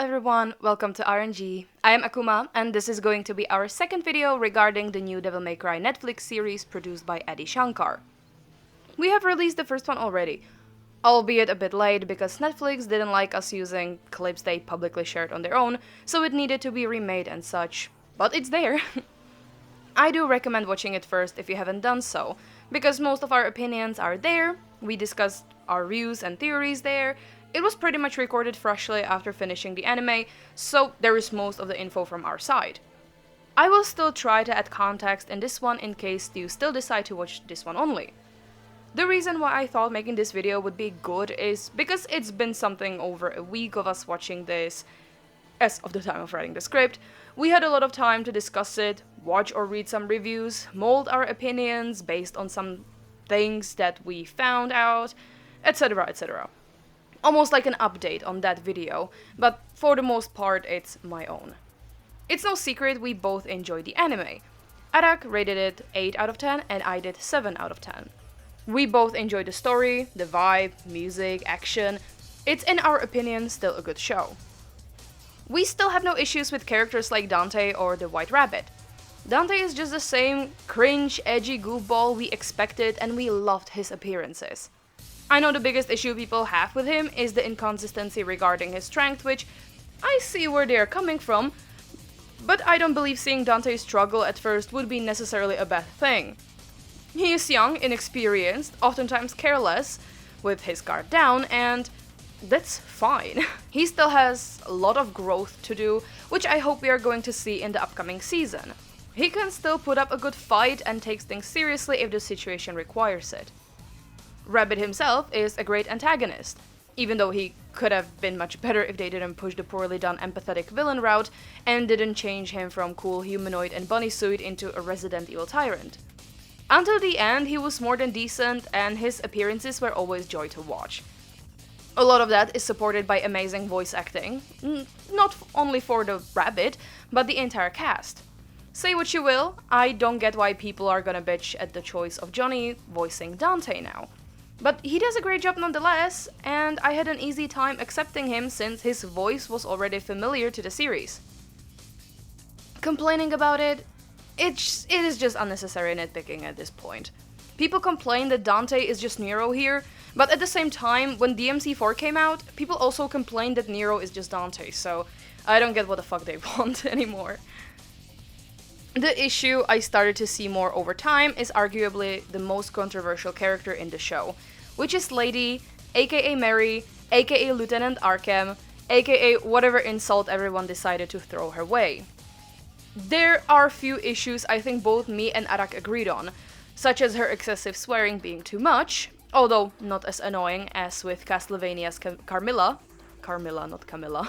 everyone, welcome to RNG. I am Akuma, and this is going to be our second video regarding the new Devil May Cry Netflix series produced by Adi Shankar. We have released the first one already, albeit a bit late because Netflix didn't like us using clips they publicly shared on their own, so it needed to be remade and such, but it's there. I do recommend watching it first if you haven't done so, because most of our opinions are there, we discussed our views and theories there. It was pretty much recorded freshly after finishing the anime, so there is most of the info from our side. I will still try to add context in this one in case you still decide to watch this one only. The reason why I thought making this video would be good is because it's been something over a week of us watching this. As of the time of writing the script, we had a lot of time to discuss it, watch or read some reviews, mold our opinions based on some things that we found out, etc, etc. Almost like an update on that video, but for the most part it's my own. It's no secret we both enjoyed the anime. Arak rated it 8 out of 10 and I did 7 out of 10. We both enjoyed the story, the vibe, music, action. It's in our opinion still a good show. We still have no issues with characters like Dante or the White Rabbit. Dante is just the same cringe, edgy goofball we expected and we loved his appearances. I know the biggest issue people have with him is the inconsistency regarding his strength, which I see where they're coming from, but I don't believe seeing Dante struggle at first would be necessarily a bad thing. He is young, inexperienced, oftentimes careless, with his guard down, and that's fine. He still has a lot of growth to do, which I hope we are going to see in the upcoming season. He can still put up a good fight and takes things seriously if the situation requires it. Rabbit himself is a great antagonist, even though he could have been much better if they didn't push the poorly done empathetic villain route and didn't change him from cool humanoid and bunny suit into a Resident Evil tyrant. Until the end, he was more than decent and his appearances were always joy to watch. A lot of that is supported by amazing voice acting, not only for the rabbit, but the entire cast. Say what you will, I don't get why people are gonna bitch at the choice of Johnny voicing Dante now. But he does a great job nonetheless, and I had an easy time accepting him since his voice was already familiar to the series. Complaining about it is just unnecessary nitpicking at this point. People complain that Dante is just Nero here, but at the same time, when DMC4 came out, people also complained that Nero is just Dante, so I don't get what the fuck they want anymore. The issue I started to see more over time is arguably the most controversial character in the show, which is Lady, aka Mary, aka Lieutenant Arkham, aka whatever insult everyone decided to throw her way. There are few issues I think both me and Arak agreed on, such as her excessive swearing being too much, although not as annoying as with Castlevania's Carmilla, not Camilla.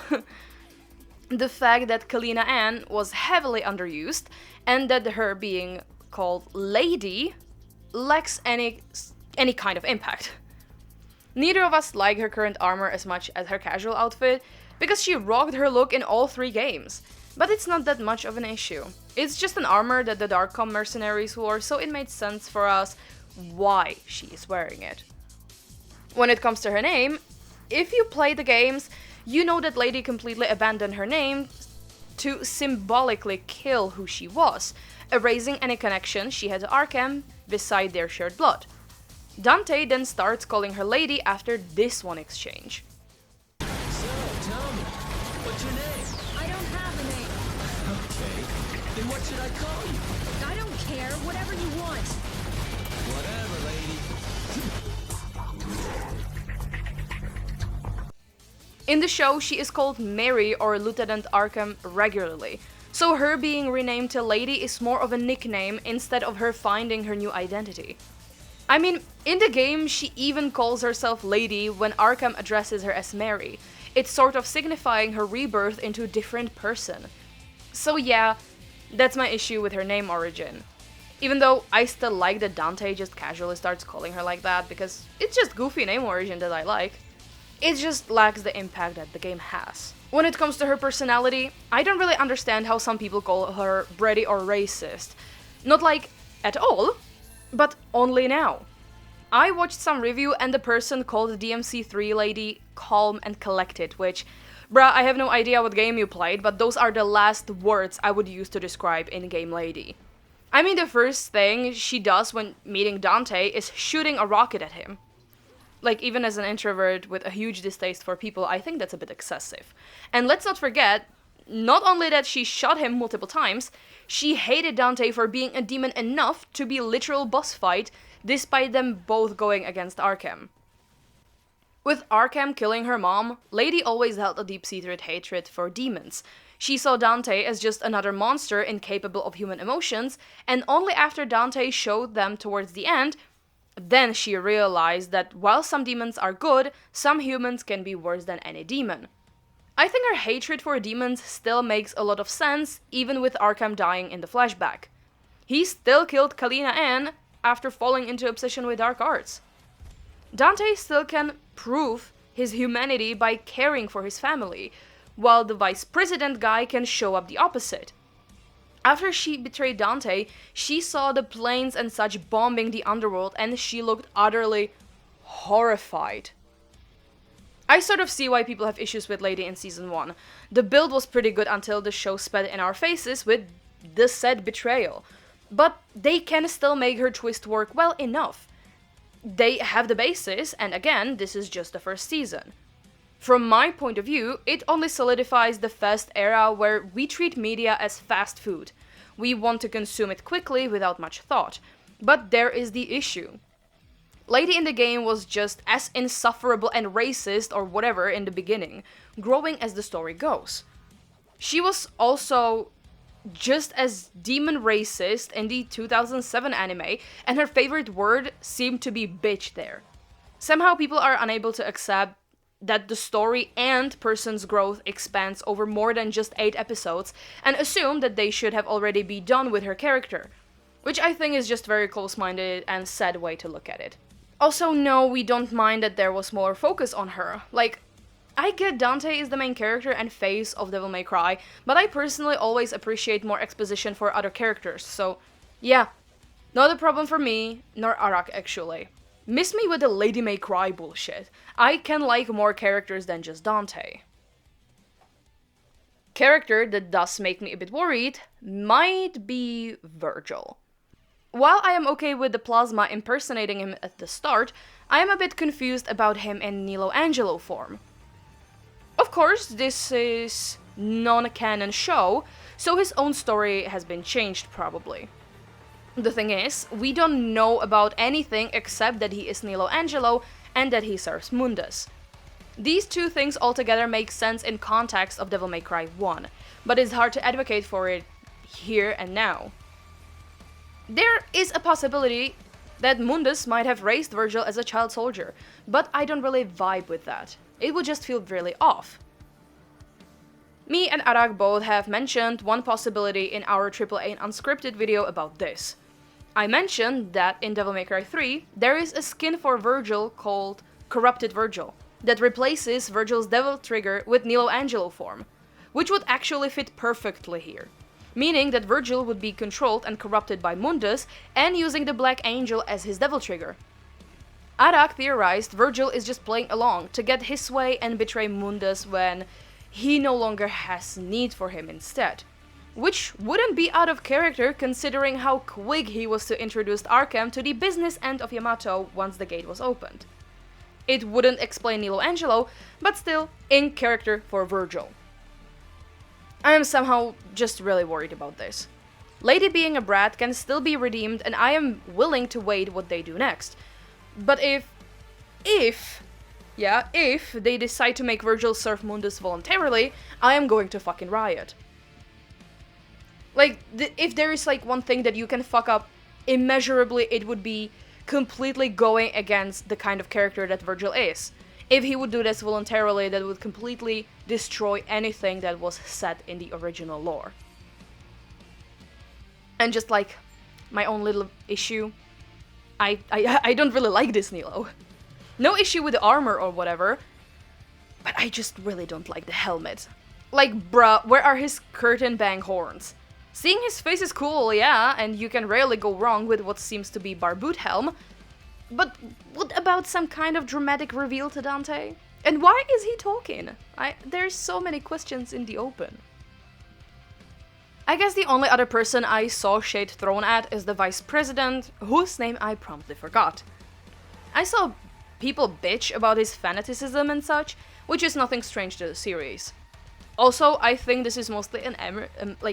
The fact that Kalina Ann was heavily underused, and that her being called Lady lacks any kind of impact. Neither of us like her current armor as much as her casual outfit, because she rocked her look in all 3 games, but it's not that much of an issue. It's just an armor that the Darkcom mercenaries wore, so it made sense for us why she is wearing it. When it comes to her name, if you play the games, you know that Lady completely abandoned her name to symbolically kill who she was, erasing any connection she had to Arkham beside their shared blood. Dante then starts calling her Lady after this one exchange. So, tell me, what's your name? I don't have a name. Okay, then what should I call you? I don't care. Whatever you want. Whatever, lady. In the show, she is called Mary or Lieutenant Arkham regularly, so her being renamed to Lady is more of a nickname instead of her finding her new identity. I mean, in the game, she even calls herself Lady when Arkham addresses her as Mary. It's sort of signifying her rebirth into a different person. So yeah, that's my issue with her name origin. Even though I still like that Dante just casually starts calling her like that because it's just goofy name origin that I like. It just lacks the impact that the game has. When it comes to her personality, I don't really understand how some people call her bratty or racist. Not like at all, but only now. I watched some review and the person called the DMC3 lady calm and collected, which Bruh, I have no idea what game you played, but those are the last words I would use to describe in-game lady. I mean, the first thing she does when meeting Dante is shooting a rocket at him. Like, even as an introvert with a huge distaste for people, I think that's a bit excessive. And let's not forget, not only that she shot him multiple times, she hated Dante for being a demon enough to be a literal boss fight, despite them both going against Arkham. With Arkham killing her mom, Lady always held a deep-seated hatred for demons. She saw Dante as just another monster incapable of human emotions, and only after Dante showed them towards the end, then she realized that while some demons are good, some humans can be worse than any demon. I think her hatred for demons still makes a lot of sense, even with Arkham dying in the flashback. He still killed Kalina Ann after falling into obsession with dark arts. Dante still can prove his humanity by caring for his family, while the vice president guy can show up the opposite. After she betrayed Dante, she saw the planes and such bombing the underworld and she looked utterly horrified. I sort of see why people have issues with Lady in Season 1. The build was pretty good until the show spat in our faces with the said betrayal. But they can still make her twist work well enough. They have the basis, and again, this is just the first season. From my point of view, it only solidifies the fast era where we treat media as fast food. We want to consume it quickly without much thought. But there is the issue. Lady in the game was just as insufferable and racist or whatever in the beginning, growing as the story goes. She was also just as demon racist in the 2007 anime, and her favorite word seemed to be bitch there. Somehow people are unable to accept that the story and person's growth expands over more than just 8 episodes, and assume that they should have already be done with her character, which I think is just very close-minded and sad way to look at it. Also, no, we don't mind that there was more focus on her. Like, I get Dante is the main character and face of Devil May Cry, but I personally always appreciate more exposition for other characters, so yeah, not a problem for me, nor Arak actually. Miss me with the Lady May Cry bullshit. I can like more characters than just Dante. Character that does make me a bit worried might be Virgil. While I am okay with the Plasma impersonating him at the start, I am a bit confused about him in Nilo Angelo form. Of course, this is non-canon show, so his own story has been changed probably. The thing is, we don't know about anything except that he is Nilo Angelo and that he serves Mundus. These two things altogether make sense in context of Devil May Cry 1, but it's hard to advocate for it here and now. There is a possibility that Mundus might have raised Virgil as a child soldier, but I don't really vibe with that. It would just feel really off. Me and Arak both have mentioned one possibility in our AAA Unscripted video about this. I mentioned that in Devil May Cry 3, there is a skin for Virgil called Corrupted Virgil, that replaces Virgil's Devil Trigger with Nilo Angelo form, which would actually fit perfectly here. Meaning that Virgil would be controlled and corrupted by Mundus and using the Black Angel as his Devil Trigger. Arak theorized Virgil is just playing along to get his way and betray Mundus when he no longer has need for him instead. Which wouldn't be out of character considering how quick he was to introduce Arkham to the business end of Yamato once the gate was opened. It wouldn't explain Nilo Angelo, but still in character for Virgil. I am somehow just really worried about this. Lady being a brat can still be redeemed and I am willing to wait what they do next. But if they decide to make Virgil serve Mundus voluntarily, I am going to fucking riot. Like, if there is like one thing that you can fuck up immeasurably, it would be completely going against the kind of character that Virgil is. If he would do this voluntarily, that would completely destroy anything that was set in the original lore. And just like my own little issue, I don't really like this Nilo. No issue with the armor or whatever, but I just really don't like the helmet. Like, bruh, where are his curtain bang horns? Seeing his face is cool, yeah, and you can rarely go wrong with what seems to be Barboot helm, but what about some kind of dramatic reveal to Dante? And why is he talking? There's so many questions in the open. I guess the only other person I saw shade thrown at is the vice president, whose name I promptly forgot. I saw people bitch about his fanaticism and such, which is nothing strange to the series. Also, I think this is mostly an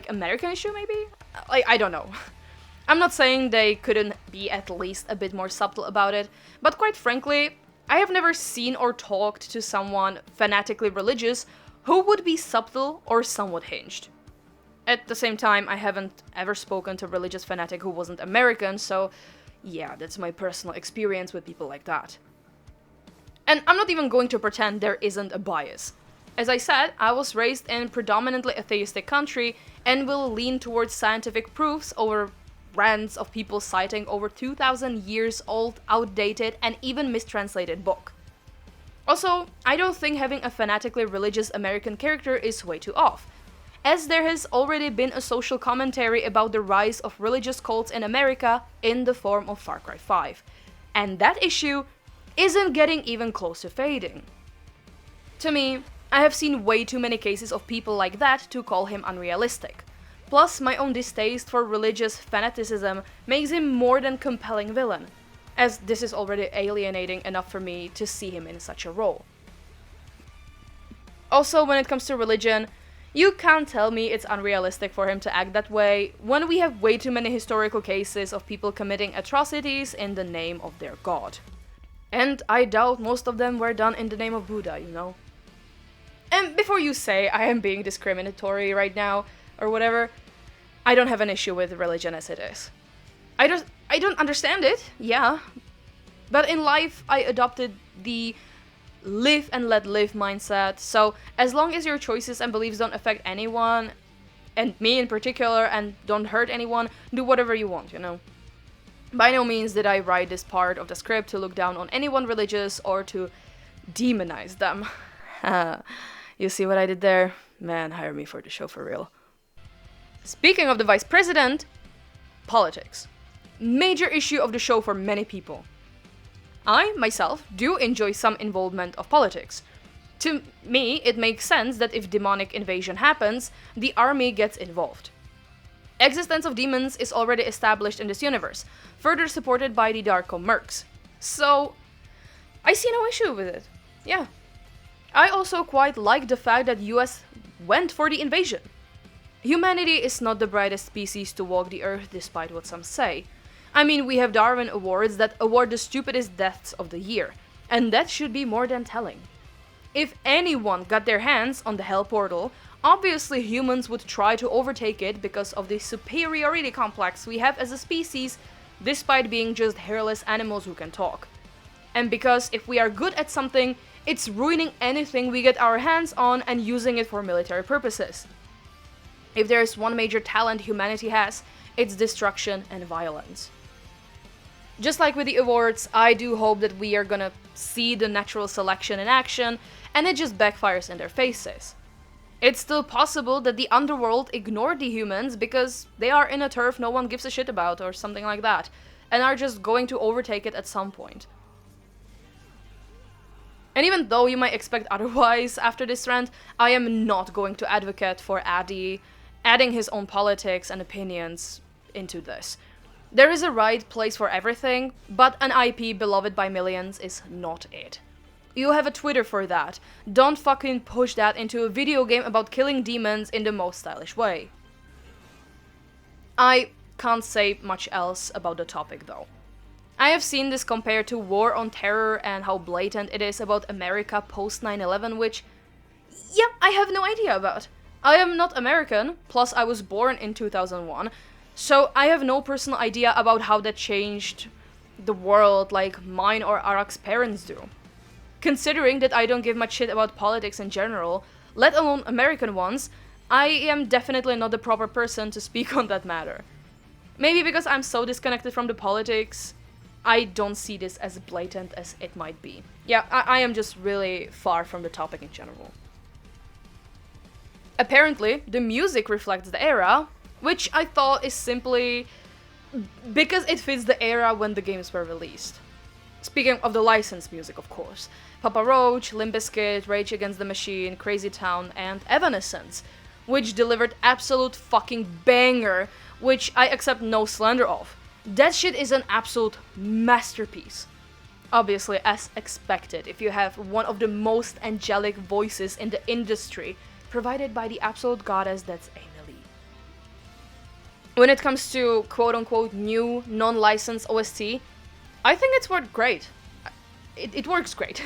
American issue, maybe? I don't know. I'm not saying they couldn't be at least a bit more subtle about it, but quite frankly, I have never seen or talked to someone fanatically religious who would be subtle or somewhat hinged. At the same time, I haven't ever spoken to a religious fanatic who wasn't American, so yeah, that's my personal experience with people like that. And I'm not even going to pretend there isn't a bias. As I said, I was raised in a predominantly atheistic country and will lean towards scientific proofs over rants of people citing over 2,000 years old, outdated, and even mistranslated book. Also, I don't think having a fanatically religious American character is way too off, as there has already been a social commentary about the rise of religious cults in America in the form of Far Cry 5, and that issue isn't getting even close to fading. To me, I have seen way too many cases of people like that to call him unrealistic. Plus, my own distaste for religious fanaticism makes him more than compelling villain, as this is already alienating enough for me to see him in such a role. Also, when it comes to religion, you can't tell me it's unrealistic for him to act that way when we have way too many historical cases of people committing atrocities in the name of their god. And I doubt most of them were done in the name of Buddha, you know? And before you say I am being discriminatory right now, or whatever, I don't have an issue with religion as it is. I don't understand it, yeah. But in life, I adopted the live and let live mindset, so as long as your choices and beliefs don't affect anyone, and me in particular, and don't hurt anyone, do whatever you want, you know? By no means did I write this part of the script to look down on anyone religious or to demonize them. You see what I did there? Man, hire me for the show for real. Speaking of the vice president, politics. Major issue of the show for many people. I, myself, do enjoy some involvement of politics. To me, it makes sense that if demonic invasion happens, the army gets involved. Existence of demons is already established in this universe, further supported by the Darko Mercs. So, I see no issue with it. Yeah. I also quite like the fact that US went for the invasion. Humanity is not the brightest species to walk the earth, despite what some say. I mean, we have Darwin Awards that award the stupidest deaths of the year, and that should be more than telling. If anyone got their hands on the Hell Portal, obviously humans would try to overtake it because of the superiority complex we have as a species, despite being just hairless animals who can talk. And because if we are good at something, it's ruining anything we get our hands on and using it for military purposes. If there's one major talent humanity has, it's destruction and violence. Just like with the awards, I do hope that we are gonna see the natural selection in action, and it just backfires in their faces. It's still possible that the underworld ignored the humans because they are in a turf no one gives a shit about or something like that, and are just going to overtake it at some point. And even though you might expect otherwise after this rant, I am not going to advocate for Addy adding his own politics and opinions into this. There is a right place for everything, but an IP beloved by millions is not it. You have a Twitter for that. Don't fucking push that into a video game about killing demons in the most stylish way. I can't say much else about the topic though. I have seen this compared to War on Terror and how blatant it is about America post 9/11, which, yep, I have no idea about. I am not American, plus I was born in 2001, so I have no personal idea about how that changed the world like mine or Arak's parents do. Considering that I don't give much shit about politics in general, let alone American ones, I am definitely not the proper person to speak on that matter. Maybe because I'm so disconnected from the politics, I don't see this as blatant as it might be. Yeah, I am just really far from the topic in general. Apparently, the music reflects the era, which I thought is simply because it fits the era when the games were released. Speaking of the licensed music, of course. Papa Roach, Limp Bizkit, Rage Against the Machine, Crazy Town, and Evanescence, which delivered absolute fucking banger, which I accept no slander of. That shit is an absolute masterpiece. Obviously, as expected, if you have one of the most angelic voices in the industry, provided by the absolute goddess that's Amy Lee. When it comes to quote-unquote new, non-licensed OST, I think it's worked great. It works great.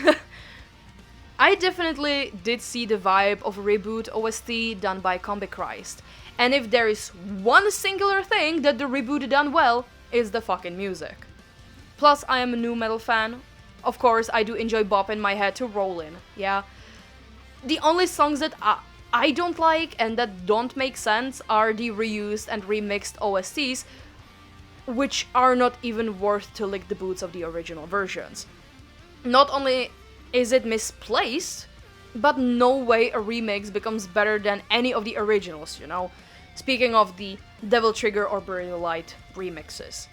I definitely did see the vibe of a reboot OST done by Comic Christ, and if there is one singular thing that the reboot done well, it's the fucking music. Plus, I am a nu metal fan. Of course, I do enjoy bopping my head to roll in, yeah. The only songs that I don't like and that don't make sense are the reused and remixed OSTs, which are not even worth to lick the boots of the original versions. Not only is it misplaced, but no way a remix becomes better than any of the originals, you know? Speaking of the Devil Trigger or Bury the Light remixes.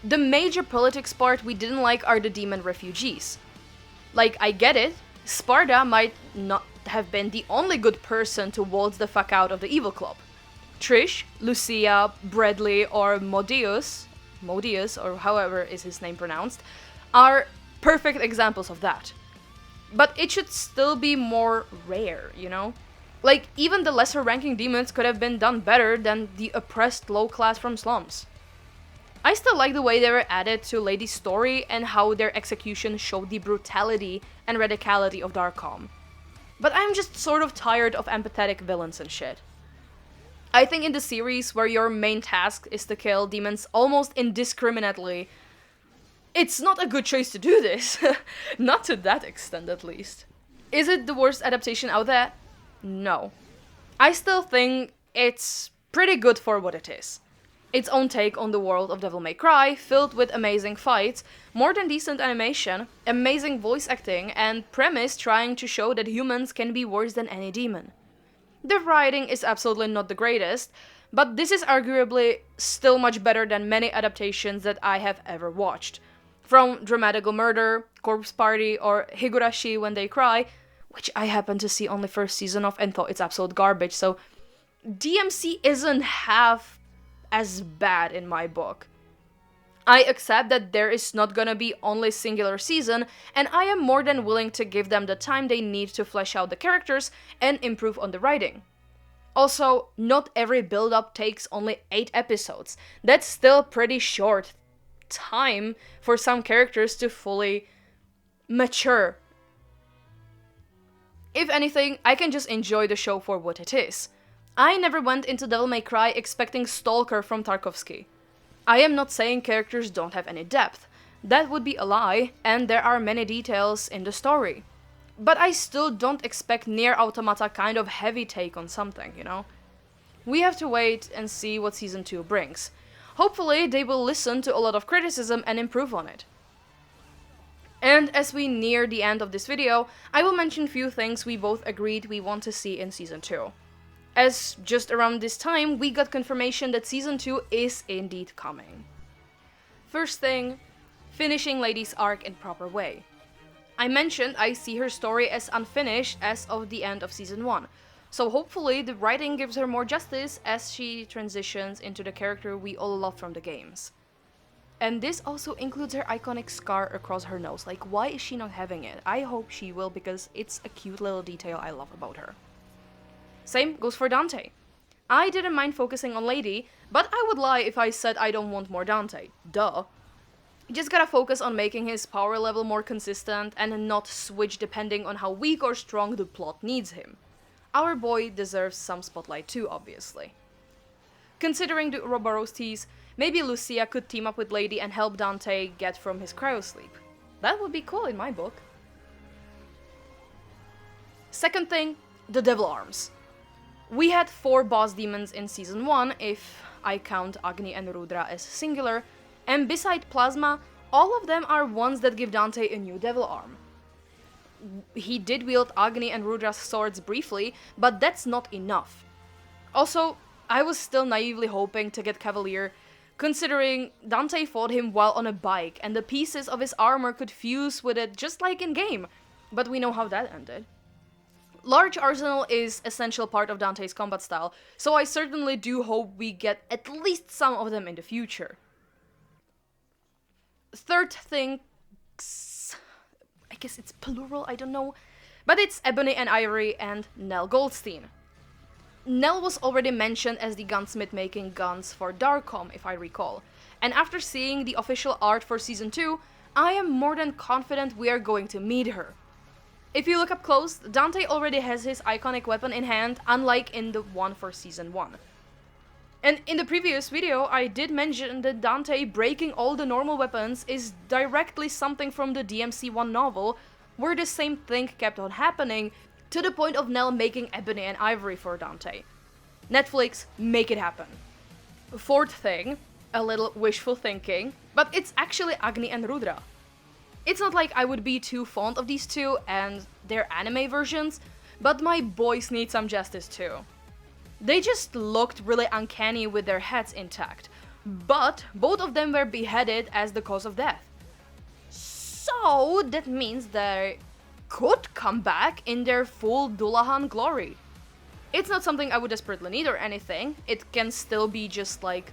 The major politics part we didn't like are the demon refugees. Like, I get it, Sparta might not have been the only good person to waltz the fuck out of the evil club. Trish, Lucia, Bradley, or Modius, or however is his name pronounced, are perfect examples of that. But it should still be more rare, you know? Like, even the lesser ranking demons could have been done better than the oppressed low class from slums. I still like the way they were added to Lady's story and how their execution showed the brutality and radicality of Darkcom. But I'm just sort of tired of empathetic villains and shit. I think in the series where your main task is to kill demons almost indiscriminately, it's not a good choice to do this. Not to that extent, at least. Is it the worst adaptation out there? No. I still think it's pretty good for what it is. Its own take on the world of Devil May Cry, filled with amazing fights, more than decent animation, amazing voice acting, and premise trying to show that humans can be worse than any demon. The writing is absolutely not the greatest, but this is arguably still much better than many adaptations that I have ever watched. From Dramatical Murder, Corpse Party, or Higurashi When They Cry, which I happened to see only first season of and thought it's absolute garbage, so DMC isn't half as bad in my book. I accept that there is not gonna be only singular season, and I am more than willing to give them the time they need to flesh out the characters and improve on the writing. Also, not every build-up takes only 8 episodes. That's still pretty short time for some characters to fully mature. If anything, I can just enjoy the show for what it is. I never went into Devil May Cry expecting Stalker from Tarkovsky. I am not saying characters don't have any depth. That would be a lie, and there are many details in the story. But I still don't expect Nier Automata kind of heavy take on something, you know? We have to wait and see what Season 2 brings. Hopefully they will listen to a lot of criticism and improve on it. And as we near the end of this video, I will mention few things we both agreed we want to see in Season 2. As just around this time, we got confirmation that Season 2 is indeed coming. First thing, finishing Lady's arc in proper way. I mentioned I see her story as unfinished as of the end of Season 1, so hopefully the writing gives her more justice as she transitions into the character we all love from the games. And this also includes her iconic scar across her nose, like why is she not having it? I hope she will because it's a cute little detail I love about her. Same goes for Dante. I didn't mind focusing on Lady, but I would lie if I said I don't want more Dante. Duh. You just gotta focus on making his power level more consistent and not switch depending on how weak or strong the plot needs him. Our boy deserves some spotlight too, obviously. Considering the Ouroborosties, maybe Lucia could team up with Lady and help Dante get from his cryosleep. That would be cool in my book. Second thing, the Devil Arms. We had 4 boss demons in Season 1, if I count Agni and Rudra as singular, and beside Plasma, all of them are ones that give Dante a new devil arm. He did wield Agni and Rudra's swords briefly, but that's not enough. Also, I was still naively hoping to get Cavalier considering Dante fought him while on a bike and the pieces of his armor could fuse with it just like in-game, but we know how that ended. Large arsenal is essential part of Dante's combat style, so I certainly do hope we get at least some of them in the future. Third thing, I guess it's plural, I don't know, but it's Ebony and Ivory and Nell Goldstein. Nell was already mentioned as the gunsmith making guns for Darkom, if I recall, and after seeing the official art for Season 2, I am more than confident we are going to meet her. If you look up close, Dante already has his iconic weapon in hand, unlike in the one for Season 1. And in the previous video, I did mention that Dante breaking all the normal weapons is directly something from the DMC1 novel, where the same thing kept on happening, to the point of Nell making Ebony and Ivory for Dante. Netflix, make it happen. Fourth thing, a little wishful thinking, but it's actually Agni and Rudra. It's not like I would be too fond of these two and their anime versions, but my boys need some justice too. They just looked really uncanny with their heads intact, but both of them were beheaded as the cause of death. So that means they could come back in their full Dullahan glory. It's not something I would desperately need or anything, it can still be just like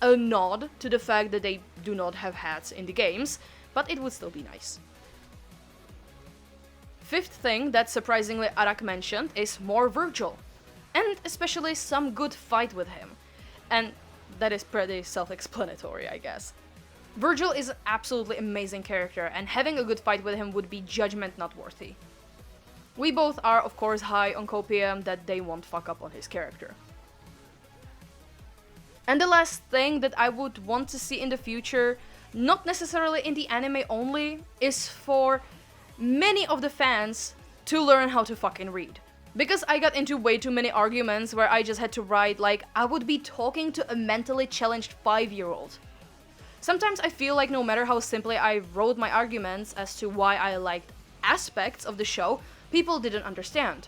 a nod to the fact that they do not have hats in the games, but it would still be nice. Fifth thing that surprisingly Arak mentioned is more Virgil, and especially some good fight with him, and that is pretty self-explanatory, I guess. Virgil is an absolutely amazing character, and having a good fight with him would be judgment not worthy. We both are, of course, high on copium that they won't fuck up on his character. And the last thing that I would want to see in the future, not necessarily in the anime only, is for many of the fans to learn how to fucking read. Because I got into way too many arguments where I just had to write like I would be talking to a mentally challenged 5-year-old. Sometimes I feel like no matter how simply I wrote my arguments as to why I liked aspects of the show, people didn't understand.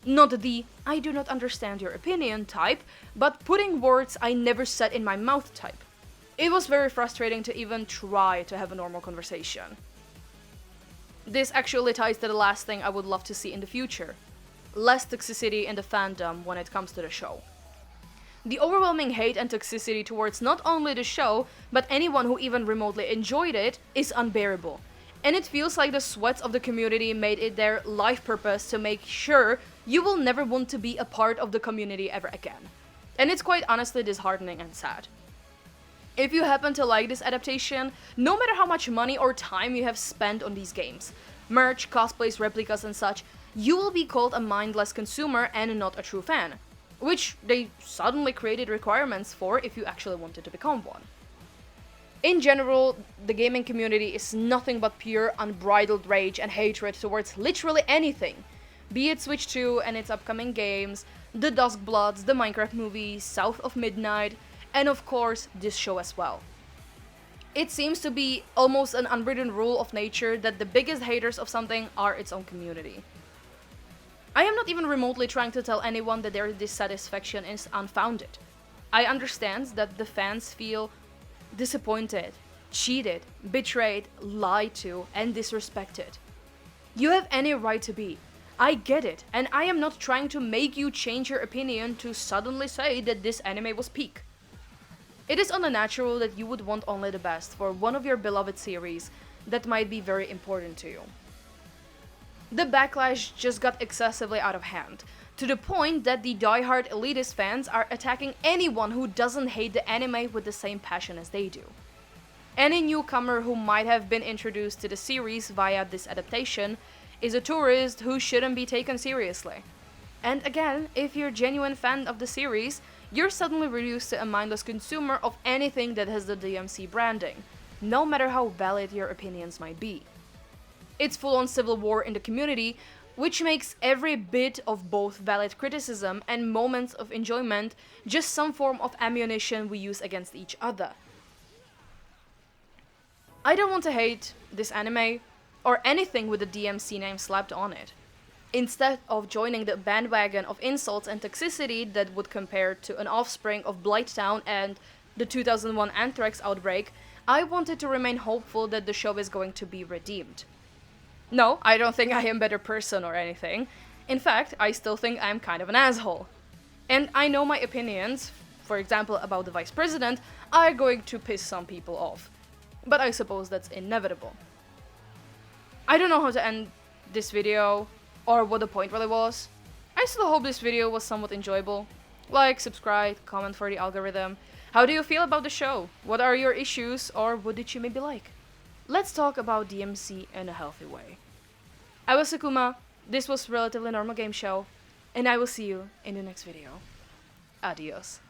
Not the I do not understand your opinion type, but putting words I never said in my mouth type. It was very frustrating to even try to have a normal conversation. This actually ties to the last thing I would love to see in the future. Less toxicity in the fandom when it comes to the show. The overwhelming hate and toxicity towards not only the show, but anyone who even remotely enjoyed it, is unbearable. And it feels like the sweats of the community made it their life purpose to make sure you will never want to be a part of the community ever again. And it's quite honestly disheartening and sad. If you happen to like this adaptation, no matter how much money or time you have spent on these games, merch, cosplays, replicas and such, you will be called a mindless consumer and not a true fan. Which they suddenly created requirements for if you actually wanted to become one. In general, the gaming community is nothing but pure, unbridled rage and hatred towards literally anything. Be it Switch 2 and its upcoming games, the Duskbloods, the Minecraft movie, South of Midnight, and of course, this show as well. It seems to be almost an unwritten rule of nature that the biggest haters of something are its own community. I am not even remotely trying to tell anyone that their dissatisfaction is unfounded. I understand that the fans feel disappointed, cheated, betrayed, lied to, and disrespected. You have any right to be. I get it, and I am not trying to make you change your opinion to suddenly say that this anime was peak. It is only natural that you would want only the best for one of your beloved series that might be very important to you. The backlash just got excessively out of hand, to the point that the diehard elitist fans are attacking anyone who doesn't hate the anime with the same passion as they do. Any newcomer who might have been introduced to the series via this adaptation is a tourist who shouldn't be taken seriously. And again, if you're a genuine fan of the series, you're suddenly reduced to a mindless consumer of anything that has the DMC branding, no matter how valid your opinions might be. It's full-on civil war in the community, which makes every bit of both valid criticism and moments of enjoyment just some form of ammunition we use against each other. I don't want to hate this anime, or anything with the DMC name slapped on it. Instead of joining the bandwagon of insults and toxicity that would compare to an offspring of Blighttown and the 2001 anthrax outbreak, I wanted to remain hopeful that the show is going to be redeemed. No, I don't think I am a better person or anything. In fact, I still think I'm kind of an asshole. And I know my opinions, for example about the vice president, are going to piss some people off. But I suppose that's inevitable. I don't know how to end this video, or what the point really was. I still hope this video was somewhat enjoyable. Like, subscribe, comment for the algorithm. How do you feel about the show? What are your issues, or what did you maybe like? Let's talk about DMC in a healthy way. I was Akuma, this was Relatively Normal Game Show, and I will see you in the next video. Adios.